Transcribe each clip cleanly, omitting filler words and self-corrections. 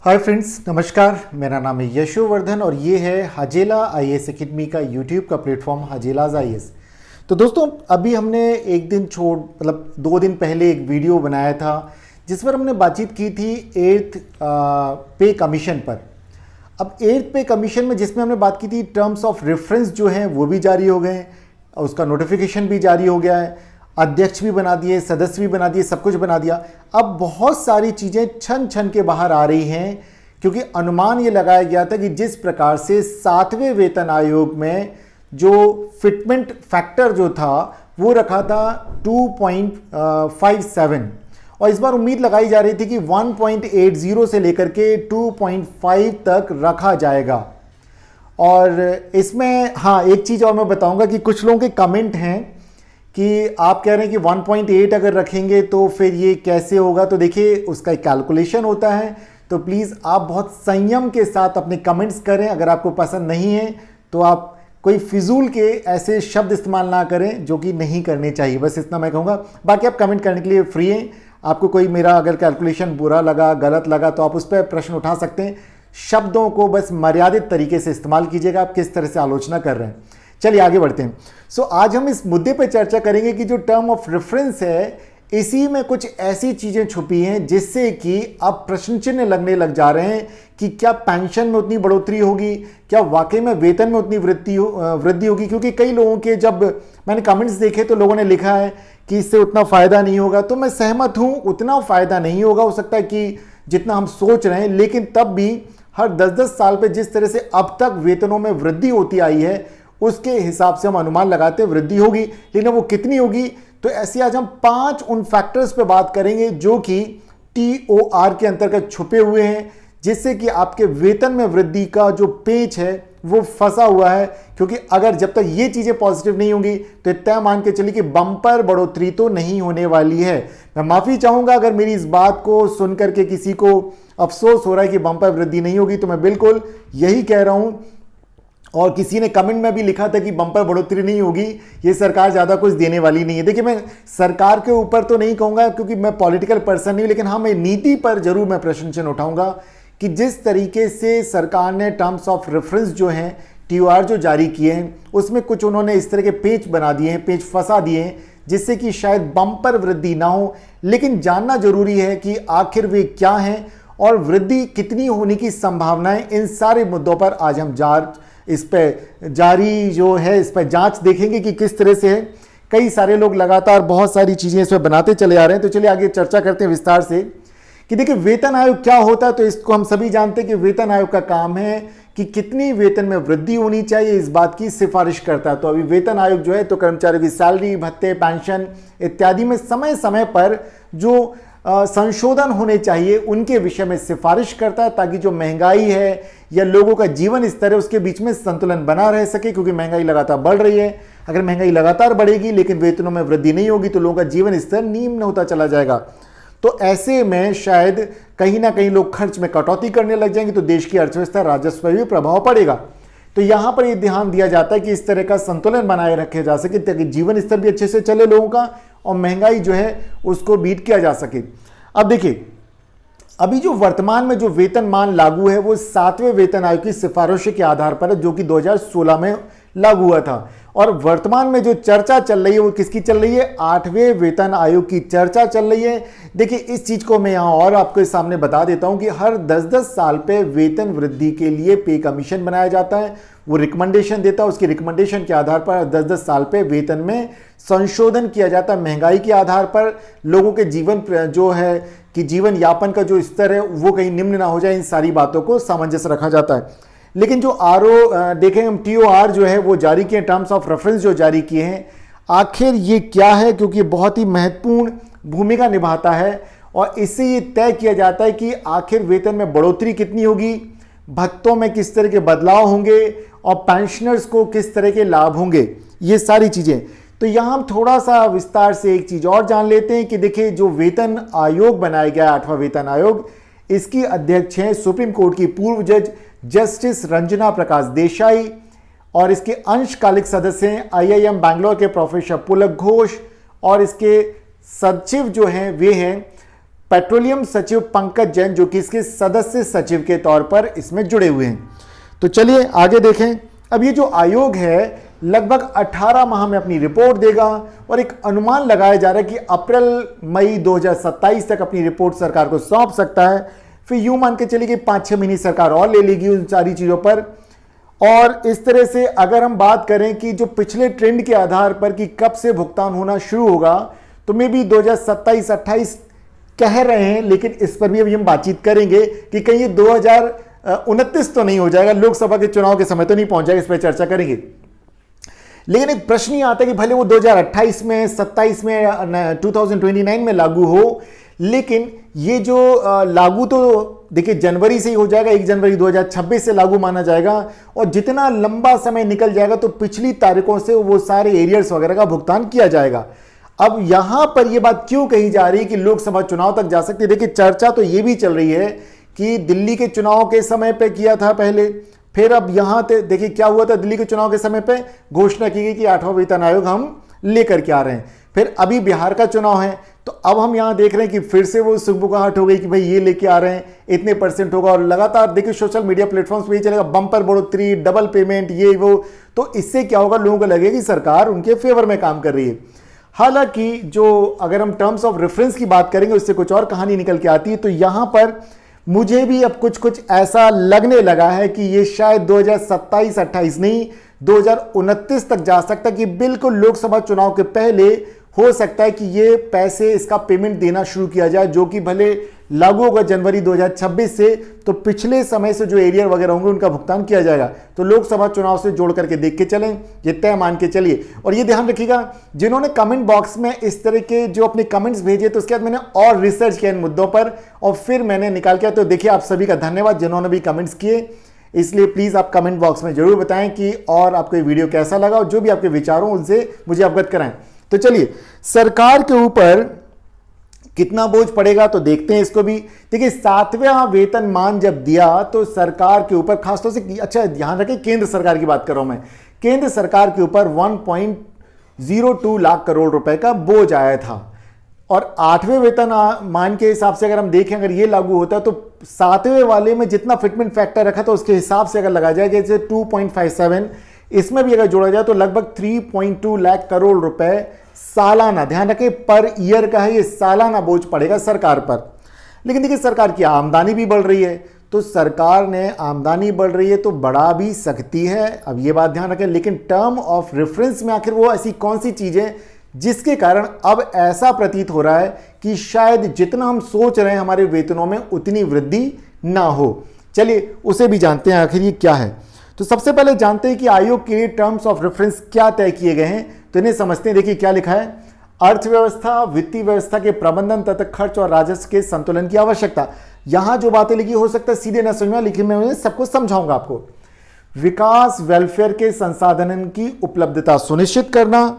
Hi friends, नमस्कार। मेरा नाम है यशोवर्धन और ये है हजेला आईएएस एकेडमी का यूट्यूब का प्लेटफॉर्म हजेलाज आईएएस। तो दोस्तों, अभी हमने एक दिन मतलब 2 दिन पहले एक वीडियो बनाया था जिस पर हमने बातचीत की थी 8th पे कमीशन पर। अब 8th पे कमीशन में जिसमें हमने बात की थी टर्म्स ऑफ रेफरेंस जो हैं वो भी जारी हो गए, उसका नोटिफिकेशन भी जारी हो गया है, अध्यक्ष भी बना दिए, सदस्य भी बना दिए, सब कुछ बना दिया। अब बहुत सारी चीज़ें छन छन के बाहर आ रही हैं क्योंकि अनुमान ये लगाया गया था कि जिस प्रकार से 7वें वेतन आयोग में जो फिटमेंट फैक्टर जो था वो रखा था 2.57 और इस बार उम्मीद लगाई जा रही थी कि 1.80 से लेकर के 2.5 तक रखा जाएगा। और इसमें हाँ, एक चीज़ और मैं बताऊंगा कि कुछ लोगों के कमेंट हैं कि आप कह रहे हैं कि 1.8 अगर रखेंगे तो फिर ये कैसे होगा। तो देखिए, उसका एक कैलकुलेशन होता है, तो प्लीज़ आप बहुत संयम के साथ अपने कमेंट्स करें। अगर आपको पसंद नहीं है तो आप कोई फिजूल के ऐसे शब्द इस्तेमाल ना करें जो कि नहीं करने चाहिए। बस इतना मैं कहूँगा। बाकी आप कमेंट करने के लिए फ्री हैं। आपको कोई मेरा अगर कैलकुलेशन बुरा लगा, गलत लगा, तो आप उस पर प्रश्न उठा सकते हैं। शब्दों को बस मर्यादित तरीके से इस्तेमाल कीजिएगा, आप किस तरह से आलोचना कर रहे हैं। चलिए आगे बढ़ते हैं। आज हम इस मुद्दे पर चर्चा करेंगे कि जो टर्म ऑफ रेफरेंस है, इसी में कुछ ऐसी चीजें छुपी हैं जिससे कि अब प्रश्न चिन्ह लगने लग जा रहे हैं कि क्या पेंशन में उतनी बढ़ोतरी होगी, क्या वाकई में वेतन में उतनी वृद्धि होगी। क्योंकि कई लोगों के जब मैंने कमेंट्स देखे तो लोगों ने लिखा है कि इससे उतना फायदा नहीं होगा। तो मैं सहमत हूं, उतना फायदा नहीं होगा, हो सकता है कि जितना हम सोच रहे हैं, लेकिन तब भी हर 10-10 साल पे जिस तरह से अब तक वेतनों में वृद्धि होती आई है उसके हिसाब से हम अनुमान लगाते वृद्धि होगी, लेकिन वो कितनी होगी। तो ऐसे आज हम 5 उन फैक्टर्स पे बात करेंगे जो कि TOR के अंतर्गत छुपे हुए हैं, जिससे कि आपके वेतन में वृद्धि का जो पेच है वो फंसा हुआ है। क्योंकि अगर जब तक ये चीजें पॉजिटिव नहीं होंगी तो इतना मान के चलिए कि बम्पर बढ़ोतरी तो नहीं होने वाली है। मैं माफी चाहूंगा अगर मेरी इस बात को सुनकर के किसी को अफसोस हो रहा है कि बम्पर वृद्धि नहीं होगी, तो मैं बिल्कुल यही कह रहा हूं। और किसी ने कमेंट में भी लिखा था कि बम्पर बढ़ोतरी नहीं होगी, ये सरकार ज़्यादा कुछ देने वाली नहीं है। देखिए, मैं सरकार के ऊपर तो नहीं कहूँगा क्योंकि मैं पॉलिटिकल पर्सन नहीं हूँ, लेकिन हाँ, मैं नीति पर जरूर मैं प्रश्न चिन्ह उठाऊंगा कि जिस तरीके से सरकार ने टर्म्स ऑफ रेफरेंस जो हैं, TOR जो जारी किए हैं, उसमें कुछ उन्होंने इस तरह के पेच बना दिए हैं, पेच फंसा दिए हैं, जिससे कि शायद बम्पर वृद्धि ना हो। लेकिन जानना जरूरी है कि आखिर वे क्या हैं और वृद्धि कितनी होने की संभावनाएं। इन सारे मुद्दों पर आज हम इस पे जारी जो है इस पर जांच देखेंगे कि किस तरह से है। कई सारे लोग लगातार बहुत सारी चीजें इस पर बनाते चले आ रहे हैं। तो चलिए आगे चर्चा करते हैं विस्तार से कि देखिए, वेतन आयोग क्या होता है। तो इसको हम सभी जानते हैं कि वेतन आयोग का काम है कि कितनी वेतन में वृद्धि होनी चाहिए, इस बात की सिफारिश करता है। तो अभी वेतन आयोग जो है तो कर्मचारी की सैलरी, भत्ते, पेंशन इत्यादि में समय समय पर जो संशोधन होने चाहिए उनके विषय में सिफारिश करता है, ताकि जो महंगाई है या लोगों का जीवन स्तर है उसके बीच में संतुलन बना रह सके। क्योंकि महंगाई लगातार बढ़ रही है। अगर महंगाई लगातार बढ़ेगी लेकिन वेतनों में वृद्धि नहीं होगी तो लोगों का जीवन स्तर निम्न होता चला जाएगा। तो ऐसे में शायद कहीं ना कहीं लोग खर्च में कटौती करने लग जाएंगे, तो देश की अर्थव्यवस्था, राजस्व पर भी प्रभाव पड़ेगा। तो यहां पर यह ध्यान दिया जाता है कि इस तरह का संतुलन बनाए रखे जा सके ताकि जीवन स्तर भी अच्छे से चले लोगों का और महंगाई जो है उसको बीट किया जा सके। अब देखिए, अभी जो वर्तमान में जो वेतन मान लागू है वो 7वें वेतन आयोग की सिफारिशों के आधार पर है, जो कि 2016 में लागू हुआ था। और वर्तमान में जो चर्चा चल रही है वो किसकी चल रही है? 8वें वेतन आयोग की चर्चा चल रही है। देखिए, इस चीज को मैं यहां और आपके सामने बता देता हूं कि हर 10-10 साल पे वेतन वृद्धि के लिए पे कमीशन बनाया जाता है। वो रिकमेंडेशन देता है, उसकी रिकमेंडेशन के आधार पर 10-10 साल पे वेतन में संशोधन किया जाता है। महंगाई के आधार पर लोगों के जीवन जो है कि जीवन यापन का जो स्तर है वो कहीं निम्न ना हो जाए, इन सारी बातों को सामंजस्य रखा जाता है। लेकिन जो देखें हम, TOR जो है वो जारी किए, टर्म्स ऑफ रेफरेंस जो जारी किए हैं, आखिर ये क्या है? क्योंकि ये बहुत ही महत्वपूर्ण भूमिका निभाता है और इससे ये तय किया जाता है कि आखिर वेतन में बढ़ोतरी कितनी होगी, भत्तों में किस तरह के बदलाव होंगे और पेंशनर्स को किस तरह के लाभ होंगे, ये सारी चीजें। तो यहां हम थोड़ा सा विस्तार से एक चीज और जान लेते हैं कि देखिए, जो वेतन आयोग बनाया गया है, 8वां वेतन आयोग, इसकी अध्यक्ष हैं सुप्रीम कोर्ट की पूर्व जज जस्टिस रंजना प्रकाश देसाई और इसके अंशकालिक सदस्य हैं IIM बैंगलोर के प्रोफेसर पुलक घोष और इसके सचिव जो हैं वे हैं पेट्रोलियम सचिव पंकज जैन जो कि इसके सदस्य सचिव के तौर पर इसमें जुड़े हुए हैं। तो चलिए आगे देखें। अब ये जो आयोग है लगभग 18 माह में अपनी रिपोर्ट देगा और एक अनुमान लगाया जा रहा है कि अप्रैल मई 2027 तक अपनी रिपोर्ट सरकार को सौंप सकता है। फिर यूं मान के चलिए कि 5-6 महीने सरकार और ले लेगी उन सारी चीजों पर। और इस तरह से अगर हम बात करें कि जो पिछले ट्रेंड के आधार पर कि कब से भुगतान होना शुरू होगा, तो मे भी 2027-28 कह रहे हैं, लेकिन इस पर भी अभी हम बातचीत करेंगे कि कहीं ये 2029 तो नहीं हो जाएगा, लोकसभा के चुनाव के समय तो नहीं पहुंच जाएगा, इस पर चर्चा करेंगे। लेकिन एक प्रश्न ये आता है कि भले वो 2028 में, 27 में, 2029 में लागू हो, लेकिन ये जो लागू तो देखिए जनवरी से ही हो जाएगा, 1 जनवरी 2026 से लागू माना जाएगा। और जितना लंबा समय निकल जाएगा तो पिछली तारीखों से वो सारे एरियर्स वगैरह का भुगतान किया जाएगा। अब यहां पर यह बात क्यों कही जा रही है कि लोकसभा चुनाव तक जा सकती है? देखिए चर्चा तो यह भी चल रही है कि दिल्ली के चुनाव के समय पे किया था पहले, फिर अब यहां देखिए क्या हुआ था, दिल्ली के चुनाव के समय पे घोषणा की गई कि 8वां वेतन आयोग हम लेकर के आ रहे हैं। फिर अभी बिहार का चुनाव है, तो अब हम यहां देख रहे हैं कि फिर से वो सुगबुगाहट हो गई कि भाई ये लेके आ रहे हैं, इतने % होगा। और लगातार देखिए सोशल मीडिया प्लेटफॉर्म्स पे ये चलेगा, बम्पर बढ़ोतरी, डबल पेमेंट, ये वो। तो इससे क्या होगा, लोगों को लगेगा कि सरकार उनके फेवर में काम कर रही है। हालांकि जो अगर हम टर्म्स ऑफ रेफरेंस की बात करेंगे उससे कुछ और कहानी निकल के आती है। तो यहां पर मुझे भी अब कुछ ऐसा लगने लगा है कि ये शायद 2027-28 नहीं, 2029 तक जा सकता है कि बिल्कुल लोकसभा चुनाव के पहले हो सकता है कि ये पैसे, इसका पेमेंट देना शुरू किया जाए, जो कि भले लागू होगा जनवरी 2026 से। तो पिछले समय से जो एरियर वगैरह होंगे उनका भुगतान किया जाएगा। तो लोकसभा चुनाव से जोड़ करके देख के चलें, ये तय मान के चलिए। और ये ध्यान रखिएगा, जिन्होंने कमेंट बॉक्स में इस तरह के जो अपने कमेंट्स भेजे, तो उसके बाद मैंने और रिसर्च किया इन मुद्दों पर और फिर मैंने निकाल किया। तो देखिए आप सभी का धन्यवाद जिन्होंने भी कमेंट्स किए। इसलिए प्लीज आप कमेंट बॉक्स में जरूर बताएं कि और आपको ये वीडियो कैसा लगा और जो भी आपके विचारों उनसे मुझे अवगत कराएं। तो चलिए सरकार के ऊपर कितना बोझ पड़ेगा तो देखते हैं इसको भी। देखिए 7वां वेतनमान जब दिया तो सरकार के ऊपर खासतौर से, अच्छा ध्यान रखें केंद्र सरकार की बात कर रहा हूं मैं, केंद्र सरकार के ऊपर 1.02 लाख करोड़ रुपए का बोझ आया था। और 8वें वेतनमान के हिसाब से अगर हम देखें, अगर ये लागू होता है तो 7वें वाले में जितना फिटमेंट फैक्टर रखा था उसके हिसाब से अगर लगा जाए, जैसे 2.57, इसमें भी अगर जोड़ा जाए तो लगभग 3.2 लाख करोड़ रुपए सालाना, ध्यान रखें पर ईयर का है, ये सालाना बोझ पड़ेगा सरकार पर। लेकिन देखिए सरकार की आमदनी भी बढ़ रही है, तो सरकार ने आमदनी बढ़ रही है तो बढ़ा भी सकती है, अब ये बात ध्यान रखें। लेकिन टर्म ऑफ रेफरेंस में आखिर वो ऐसी कौन सी चीज है जिसके कारण अब ऐसा प्रतीत हो रहा है कि शायद जितना हम सोच रहे हैं हमारे वेतनों में उतनी वृद्धि ना हो। चलिए उसे भी जानते हैं आखिर ये क्या है। तो सबसे पहले जानते हैं कि आयोग के लिए टर्म्स ऑफ रेफरेंस क्या तय किए गए हैं, तो इन्हें समझते हैं। देखिए क्या लिखा है, अर्थव्यवस्था, वित्तीय व्यवस्था के प्रबंधन तथा खर्च और राजस्व के संतुलन की आवश्यकता। यहां जो बातें लिखी हो सकता है सीधे न समझ में, लिखी मैं सबको समझाऊंगा आपको। विकास, वेलफेयर के संसाधन की उपलब्धता सुनिश्चित करना,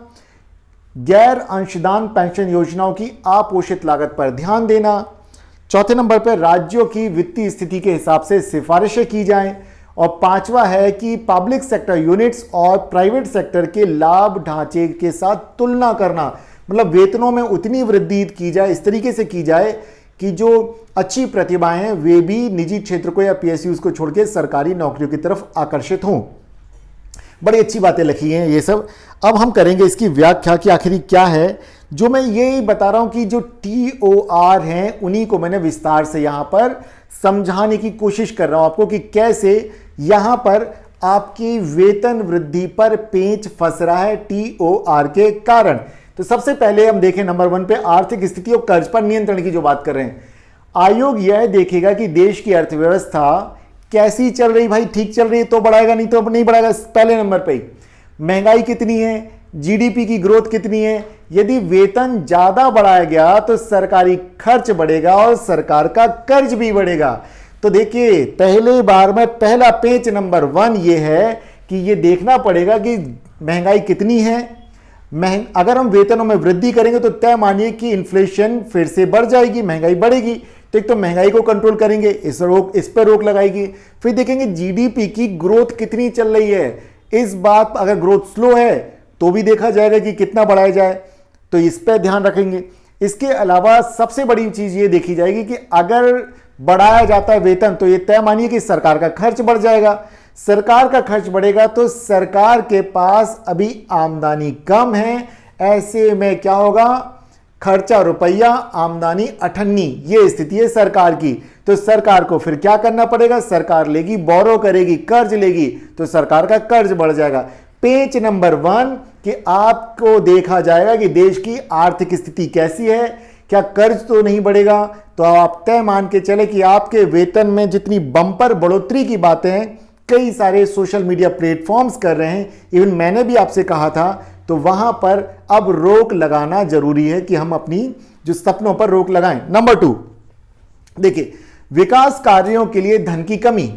गैर अंशदान पेंशन योजनाओं की अपोषित लागत पर ध्यान देना। चौथे नंबर पर राज्यों की वित्तीय स्थिति के हिसाब से सिफारिशें की जाएं। और 5वां है कि पब्लिक सेक्टर यूनिट्स और प्राइवेट सेक्टर के लाभ ढांचे के साथ तुलना करना, मतलब वेतनों में उतनी वृद्धि की जाए, इस तरीके से की जाए कि जो अच्छी प्रतिभाएं हैं वे भी निजी क्षेत्र को या पीएसयूज को छोड़ के सरकारी नौकरियों की तरफ आकर्षित हों। बड़ी अच्छी बातें लिखी हैं ये सब। अब हम करेंगे इसकी व्याख्या कि आखिर क्या है। जो मैं यही बता रहा हूं कि जो TOR हैं उन्हीं को मैंने विस्तार से यहां पर समझाने की कोशिश कर रहा हूं आपको कि कैसे यहां पर आपकी वेतन वृद्धि पर पेंच फंस रहा है TOR के कारण। तो सबसे पहले हम देखें नंबर 1 पे आर्थिक स्थिति और कर्ज पर नियंत्रण की जो बात कर रहे हैं। आयोग यह देखेगा कि देश की अर्थव्यवस्था कैसी चल रही, भाई ठीक चल रही है तो बढ़ाएगा, नहीं तो नहीं बढ़ाएगा। पहले नंबर पे महंगाई कितनी है, जीडीपी की ग्रोथ कितनी है। यदि वेतन ज्यादा बढ़ाया गया तो सरकारी खर्च बढ़ेगा और सरकार का कर्ज भी बढ़ेगा। तो देखिए पहले बार में पहला पेज नंबर 1 ये है कि ये देखना पड़ेगा कि महंगाई कितनी है। अगर हम वेतनों में वृद्धि करेंगे तो तय मानिए कि इन्फ्लेशन फिर से बढ़ जाएगी, महंगाई बढ़ेगी। तो एक तो महंगाई को कंट्रोल करेंगे, इस पर रोक लगाएगी। फिर देखेंगे जीडीपी की ग्रोथ कितनी चल रही है। इस बात अगर ग्रोथ स्लो है तो भी देखा जाएगा कि कितना बढ़ाया जाए, तो इस पर ध्यान रखेंगे। इसके अलावा सबसे बड़ी चीज ये देखी जाएगी कि अगर बढ़ाया जाता है वेतन तो ये तय मानिए कि सरकार का खर्च बढ़ जाएगा। सरकार का खर्च बढ़ेगा तो सरकार के पास अभी आमदनी कम है, ऐसे में क्या होगा, खर्चा रुपया आमदनी अठन्नी, ये स्थिति है सरकार की। तो सरकार को फिर क्या करना पड़ेगा, सरकार लेगी, बोरो करेगी, कर्ज लेगी, तो सरकार का कर्ज बढ़ जाएगा। पेज नंबर 1 कि आपको देखा जाएगा कि देश की आर्थिक स्थिति कैसी है, क्या कर्ज तो नहीं बढ़ेगा। तो आप तय मान के चले कि आपके वेतन में जितनी बम्पर बढ़ोतरी की बातें हैं कई सारे सोशल मीडिया प्लेटफॉर्म्स कर रहे हैं, इवन मैंने भी आपसे कहा था, तो वहां पर अब रोक लगाना जरूरी है कि हम अपनी जो सपनों पर रोक लगाएं। नंबर 2 देखिए, विकास कार्यों के लिए धन की कमी।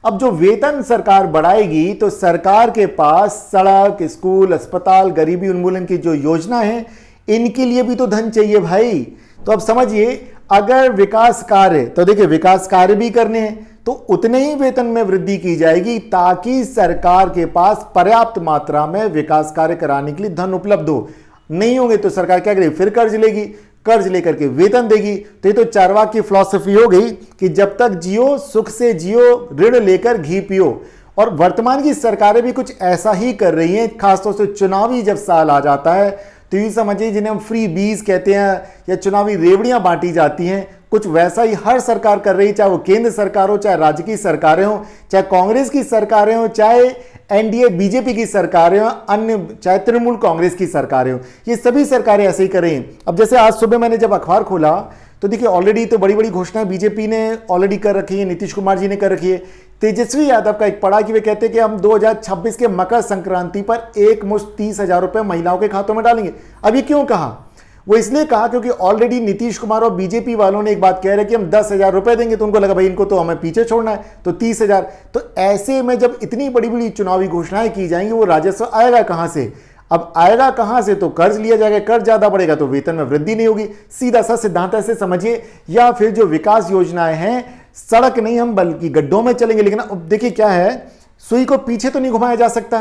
अब जो वेतन सरकार बढ़ाएगी तो सरकार के पास सड़क, स्कूल, अस्पताल, गरीबी उन्मूलन की जो योजना है इनके लिए भी तो धन चाहिए भाई। तो अब समझिए, अगर विकास कार्य, तो देखिए विकास कार्य भी करने हैं तो उतने ही वेतन में वृद्धि की जाएगी ताकि सरकार के पास पर्याप्त मात्रा में विकास कार्य कराने के लिए धन उपलब्ध हो। नहीं होंगे तो सरकार क्या करेगी, फिर कर्ज लेगी, कर्ज लेकर के वेतन देगी। तो ये तो चारवाक की फिलॉसफी हो गई कि जब तक जियो सुख से जियो, ऋण लेकर घी पियो। और वर्तमान की सरकारें भी कुछ ऐसा ही कर रही हैं, खासतौर से चुनावी जब साल आ जाता है तो ये समझिए जिन्हें हम फ्री बीज कहते हैं या चुनावी रेवड़ियां बांटी जाती हैं, कुछ वैसा ही हर सरकार कर रही है, चाहे वो केंद्र सरकार हो, चाहे राज्य की सरकारें हो, चाहे कांग्रेस की सरकारें हो, चाहे एनडीए बीजेपी की सरकारें हो, अन्य चाहे तृणमूल कांग्रेस की सरकारें हो, ये सभी सरकारें ऐसे ही कर रही हैं। अब जैसे आज सुबह मैंने जब अखबार खोला तो देखिए ऑलरेडी तो बड़ी बड़ी घोषणाएं बीजेपी ने ऑलरेडी कर रखी है, नीतीश कुमार जी ने कर रखी है। तेजस्वी यादव का एक पड़ा कि वे कहते हैं कि हम 2026 के मकर संक्रांति पर एक मुश्त 30,000 रुपए महिलाओं के खातों में डालेंगे। अब ये क्यों कहा, वो इसलिए कहा क्योंकि ऑलरेडी नीतीश कुमार और बीजेपी वालों ने एक बात कह रहे कि हम 10,000 रुपए देंगे, तो उनको लगा भाई इनको तो हमें पीछे छोड़ना है, तो 30,000। तो ऐसे में जब इतनी बड़ी बड़ी चुनावी घोषणाएं की जाएंगी वो राजस्व आएगा कहां से, अब आएगा कहां से, तो कर्ज लिया जाएगा, कर्ज ज्यादा बढ़ेगा तो वेतन में वृद्धि नहीं होगी। सीधा सा सिद्धांत ऐसे समझिए। या फिर जो विकास योजनाएं हैं, सड़क नहीं हम बल्कि गड्ढों में चलेंगे, लेकिन अब देखिए क्या है, सुई को पीछे तो नहीं घुमाया जा सकता,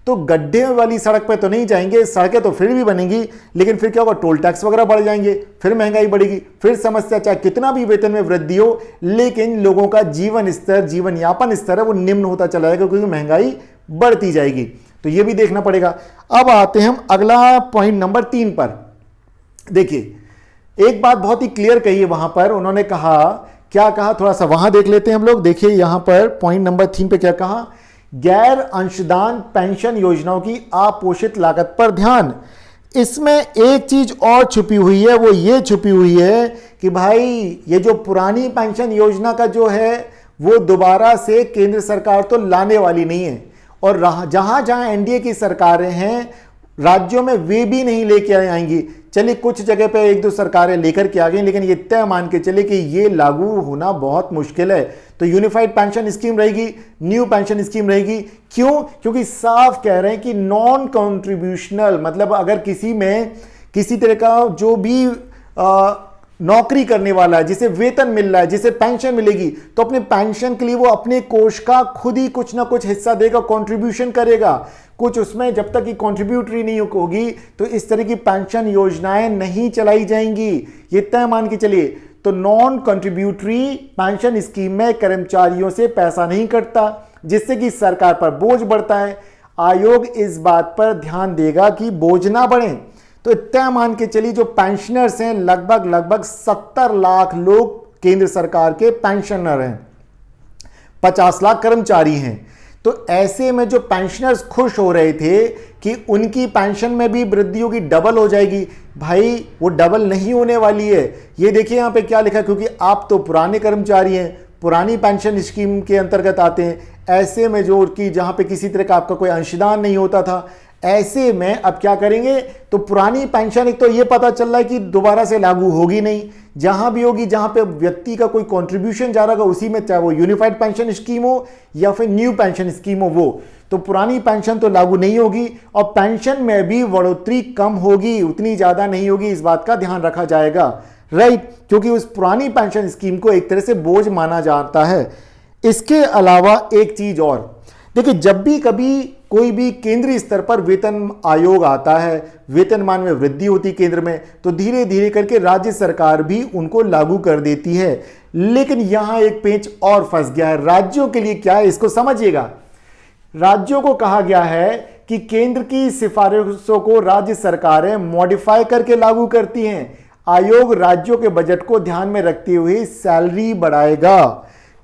तो गड्ढे वाली सड़क पे तो नहीं जाएंगे, सड़कें तो फिर भी बनेंगी, लेकिन फिर क्या होगा, टोल टैक्स वगैरह बढ़ जाएंगे, फिर महंगाई बढ़ेगी, फिर समस्या, चाहे कितना भी वेतन में वृद्धि हो लेकिन लोगों का जीवन स्तर, जीवन यापन स्तर है वो निम्न होता चला जाएगा क्योंकि महंगाई बढ़ती जाएगी। तो ये भी देखना पड़ेगा। अब आते हैं हम अगला पॉइंट नंबर 3 पर। देखिए एक बात बहुत ही क्लियर कही है वहां पर, उन्होंने कहा, क्या कहा, थोड़ा सा वहां देख लेते हैं हम लोग। देखिए यहां पर पॉइंट नंबर 3 पे क्या कहा, गैर अंशदान पेंशन योजनाओं की अपोषित लागत पर ध्यान। इसमें एक चीज और छुपी हुई है, वो ये छुपी हुई है कि भाई ये जो पुरानी पेंशन योजना का जो है वो दोबारा से केंद्र सरकार तो लाने वाली नहीं है, और जहां जहां एनडीए की सरकारें हैं राज्यों में वे भी नहीं लेके आएंगी। चलिए कुछ जगह पे एक दो सरकारें लेकर के आ गई, लेकिन ये तय मान के चले कि ये लागू होना बहुत मुश्किल है। तो यूनिफाइड पेंशन स्कीम रहेगी, न्यू पेंशन स्कीम रहेगी। क्यों? क्योंकि साफ कह रहे हैं कि नॉन कॉन्ट्रीब्यूशनल, मतलब अगर किसी में किसी तरह का जो भी नौकरी करने वाला है, जिसे वेतन मिल रहा है, जिसे पेंशन मिलेगी, तो अपने पेंशन के लिए वो अपने कोष का खुद ही कुछ ना कुछ हिस्सा देगा, कंट्रीब्यूशन करेगा कुछ उसमें। जब तक ये कंट्रीब्यूटरी नहीं होगी तो इस तरह की पेंशन योजनाएं नहीं चलाई जाएंगी, ये तय मान के चलिए। तो नॉन कंट्रीब्यूटरी पेंशन स्कीम में कर्मचारियों से पैसा नहीं कटता, जिससे कि सरकार पर बोझ बढ़ता है। आयोग इस बात पर ध्यान देगा कि बोझ ना बढ़े। तो तय मान के चलिए जो पेंशनर्स हैं लगभग 70 लाख लोग केंद्र सरकार के पेंशनर हैं, 50 लाख कर्मचारी हैं। तो ऐसे में जो पेंशनर्स खुश हो रहे थे कि उनकी पेंशन में भी वृद्धि होगी, डबल हो जाएगी, भाई वो डबल नहीं होने वाली है। ये देखिए यहां पे क्या लिखा है, क्योंकि आप तो पुराने कर्मचारी हैं, पुरानी पेंशन स्कीम के अंतर्गत आते हैं। ऐसे में जो कि जहां पे किसी तरह का आपका कोई अंशदान नहीं होता था, ऐसे में अब क्या करेंगे, तो पुरानी पेंशन एक तो ये पता चल रहा है कि दोबारा से लागू होगी नहीं, जहां भी होगी जहां पे व्यक्ति का कोई कंट्रीब्यूशन जा रहा होगा उसी में, चाहे वो यूनिफाइड पेंशन स्कीम हो या फिर न्यू पेंशन स्कीम हो, वो तो पुरानी पेंशन तो लागू नहीं होगी। और पेंशन में भी बढ़ोतरी कम होगी, उतनी ज्यादा नहीं होगी, इस बात का ध्यान रखा जाएगा, राइट, क्योंकि उस पुरानी पेंशन स्कीम को एक तरह से बोझ माना जाता है। इसके अलावा एक चीज और देखिए, जब भी कभी कोई भी केंद्रीय स्तर पर वेतन आयोग आता है, वेतनमान में वृद्धि होती केंद्र में, तो धीरे धीरे करके राज्य सरकार भी उनको लागू कर देती है। लेकिन यहां एक पेंच और फंस गया है। राज्यों के लिए क्या है, इसको समझिएगा। राज्यों को कहा गया है कि केंद्र की सिफारिशों को राज्य सरकारें मॉडिफाई करके लागू करती हैं। आयोग राज्यों के बजट को ध्यान में रखते हुए सैलरी बढ़ाएगा।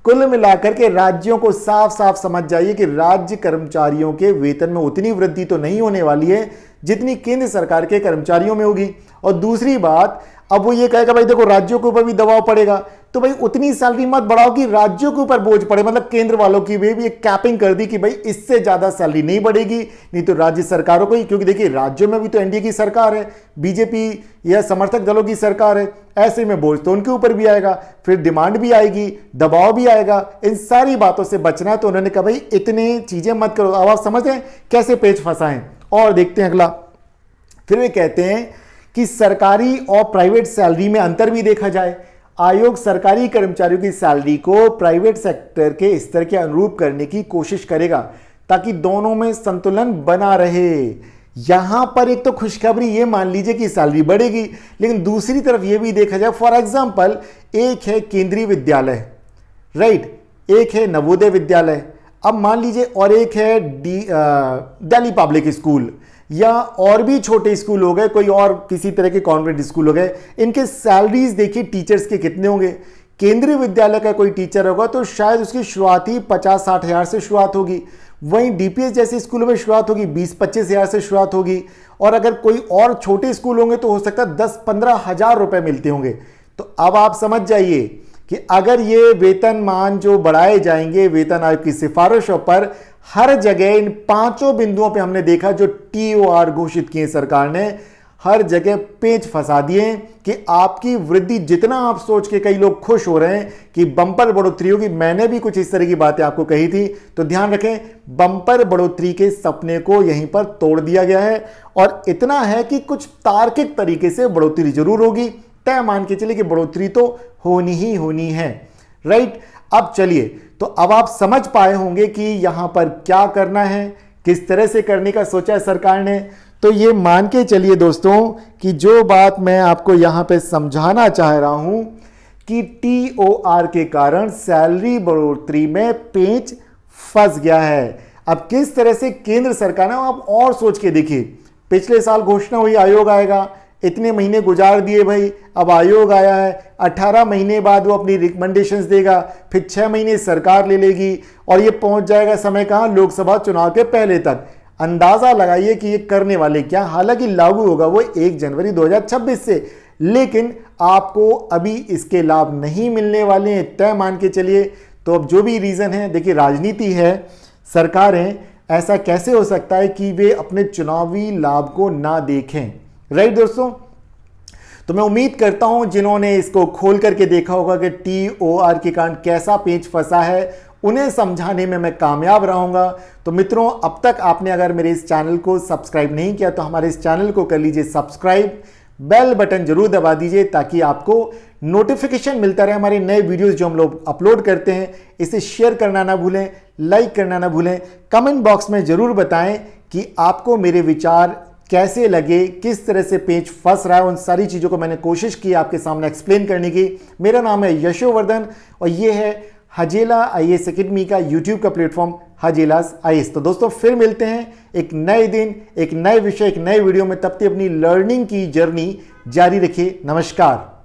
कुल मिलाकर के राज्यों को साफ साफ समझ जाइए कि राज्य कर्मचारियों के वेतन में उतनी वृद्धि तो नहीं होने वाली है जितनी केंद्र सरकार के कर्मचारियों में होगी। और दूसरी बात, अब वो ये कहेगा भाई देखो राज्यों के ऊपर भी दबाव पड़ेगा, तो भाई उतनी सैलरी मत बढ़ाओ कि राज्यों के ऊपर बोझ पड़े। मतलब केंद्र वालों की भी एक कैपिंग कर दी कि भाई इससे ज्यादा सैलरी नहीं बढ़ेगी, नहीं तो राज्य सरकारों को ही, क्योंकि देखिए राज्यों में भी तो एनडीए की सरकार है, बीजेपी या समर्थक दलों की सरकार है, ऐसे में बोझ तो उनके ऊपर भी आएगा, फिर डिमांड भी आएगी, दबाव भी आएगा। इन सारी बातों से बचना है, तो उन्होंने कहा भाई इतने चीजें मत करो। अब आप समझ रहे हैं कैसे पेच फंसा है। और देखते हैं अगला, फिर वे कहते हैं कि सरकारी और प्राइवेट सैलरी में अंतर भी देखा जाए। आयोग सरकारी कर्मचारियों की सैलरी को प्राइवेट सेक्टर के स्तर के अनुरूप करने की कोशिश करेगा ताकि दोनों में संतुलन बना रहे। यहां पर एक तो खुशखबरी ये मान लीजिए कि सैलरी बढ़ेगी, लेकिन दूसरी तरफ ये भी देखा जाए, फॉर एग्जांपल एक है केंद्रीय विद्यालय, राइट, एक है नवोदय विद्यालय, अब मान लीजिए और एक है दिल्ली पब्लिक स्कूल, या और भी छोटे स्कूल हो गए, कोई और किसी तरह के कॉन्वेंट स्कूल हो गए। इनके सैलरीज देखिए टीचर्स के कितने होंगे। केंद्रीय विद्यालय का कोई टीचर होगा तो शायद उसकी शुरुआत ही 50-60 हज़ार से शुरुआत होगी। वहीं डीपीएस जैसे स्कूलों में शुरुआत होगी 20-25 हज़ार से शुरुआत होगी। और अगर कोई और छोटे स्कूल होंगे तो हो सकता है 10-15 हज़ार रुपए मिलते होंगे। तो अब आप समझ जाइए कि अगर ये वेतनमान जो बढ़ाए जाएंगे वेतन आयोग की सिफारिशों पर, हर जगह इन 5 बिंदुओं पे हमने देखा जो टीओआर घोषित किए सरकार ने, हर जगह पेच फंसा दिए कि आपकी वृद्धि, जितना आप सोच के कई लोग खुश हो रहे हैं कि बंपर बढ़ोतरी होगी, मैंने भी कुछ इस तरह की बातें आपको कही थी, तो ध्यान रखें बंपर बढ़ोतरी के सपने को यहीं पर तोड़ दिया गया है। और इतना है कि कुछ तार्किक तरीके से बढ़ोतरी जरूर होगी, तय मान के चलिए कि बढ़ोतरी तो होनी ही होनी है, राइट। अब चलिए, तो अब आप समझ पाए होंगे कि यहां पर क्या करना है, किस तरह से करने का सोचा है सरकार ने। तो ये मान के चलिए दोस्तों कि जो बात मैं आपको यहां पे समझाना चाह रहा हूं कि टीओआर के कारण सैलरी बढ़ोतरी में पेंच फंस गया है। अब किस तरह से केंद्र सरकार ने, आप और सोच के देखिए, पिछले साल घोषणा हुई आयोग आएगा, इतने महीने गुजार दिए भाई, अब आयोग आया है, 18 महीने बाद वो अपनी रिकमेंडेशंस देगा, फिर 6 महीने सरकार ले लेगी और ये पहुंच जाएगा समय कहां, लोकसभा चुनाव के पहले तक। अंदाजा लगाइए कि ये करने वाले क्या, हालांकि लागू होगा वो 1 जनवरी 2026 से, लेकिन आपको अभी इसके लाभ नहीं मिलने वाले हैं, तय मान के चलिए। तो अब जो भी रीजन है, देखिए राजनीति है, सरकारें, ऐसा कैसे हो सकता है कि वे अपने चुनावी लाभ को ना देखें, राइट दोस्तों। तो मैं उम्मीद करता हूं जिन्होंने इसको खोल करके देखा होगा कि टीओआर के कारण कैसा पेच फंसा है, उन्हें समझाने में मैं कामयाब रहूंगा। तो मित्रों, अब तक आपने अगर मेरे इस चैनल को सब्सक्राइब नहीं किया तो हमारे इस चैनल को कर लीजिए सब्सक्राइब, बेल बटन जरूर दबा दीजिए ताकि आपको नोटिफिकेशन मिलता रहे हमारे नए वीडियोस जो हम लोग अपलोड करते हैं। इसे शेयर करना ना भूलें, लाइक करना ना भूलें, कमेंट बॉक्स में जरूर बताएं कि आपको मेरे विचार कैसे लगे, किस तरह से पेच फंस रहा है। उन सारी चीज़ों को मैंने कोशिश की आपके सामने एक्सप्लेन करने की। मेरा नाम है यशोवर्धन और ये है हजेला आईएएस एकेडमी का यूट्यूब का प्लेटफॉर्म हजेलास आईएएस। तो दोस्तों फिर मिलते हैं एक नए दिन, एक नए विषय, एक नए वीडियो में। तब तक अपनी लर्निंग की जर्नी जारी रखिए। नमस्कार।